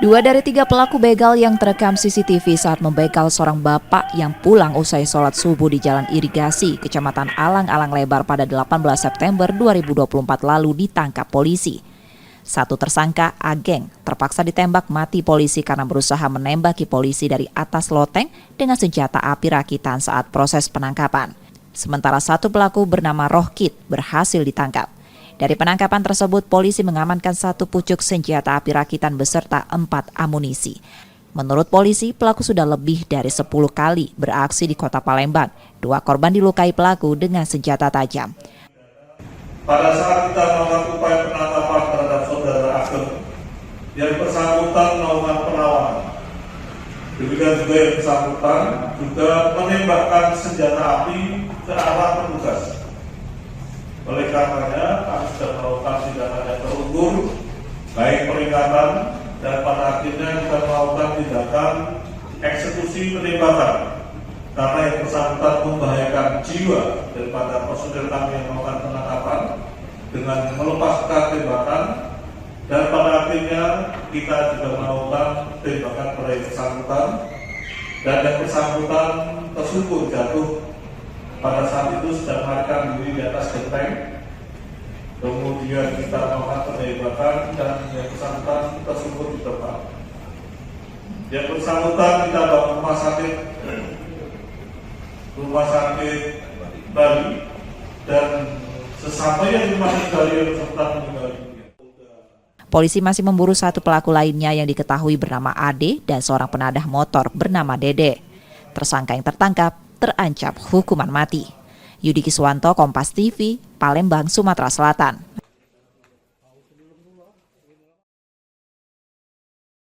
2 dari 3 pelaku begal yang terekam CCTV saat membegal seorang bapak yang pulang usai sholat subuh di Jalan Irigasi, Kecamatan Alang-Alang Lebar pada 18 September 2024 lalu ditangkap polisi. Satu tersangka, Ageng, terpaksa ditembak mati polisi karena berusaha menembaki polisi dari atas loteng dengan senjata api rakitan saat proses penangkapan. Sementara satu pelaku bernama Rohkit berhasil ditangkap. Dari penangkapan tersebut, polisi mengamankan satu pucuk senjata api rakitan beserta 4 amunisi. Menurut polisi, pelaku sudah lebih dari 10 kali beraksi di kota Palembang. 2 korban dilukai pelaku dengan senjata tajam. Pada saat kita melakukan upaya penangkapan terhadap saudara Ageng, yang bersangkutan melakukan perlawanan. Demikian juga yang bersangkutan juga menembakkan senjata api ke arah petugas. Oleh karenanya, kami sudah melakukan tindakan yang terukur, baik peringatan dan pada akhirnya kita melakukan tindakan eksekusi penembakan. Karena yang bersangkutan membahayakan jiwa daripada personil kami yang melakukan penangkapan dengan melepaskan tembakan, dan pada akhirnya kita juga melakukan tembakan pada yang bersangkutan, dan yang bersangkutan tersungkur jatuh pada saat itu sedang melarikan diri di atas genteng. Kemudian kita melakukan penembakan dan yang bersangkutan tersungkur di depan. Yang bersangkutan kita bawa ke rumah sakit Bali, dan sesampainya di rumah sakit Bali yang bersangkutan meninggal. Polisi masih memburu satu pelaku lainnya yang diketahui bernama Ade dan seorang penadah motor bernama Dede. Tersangka yang tertangkap terancam hukuman mati. Yudi Kiswanto, Kompas TV, Palembang, Sumatera Selatan.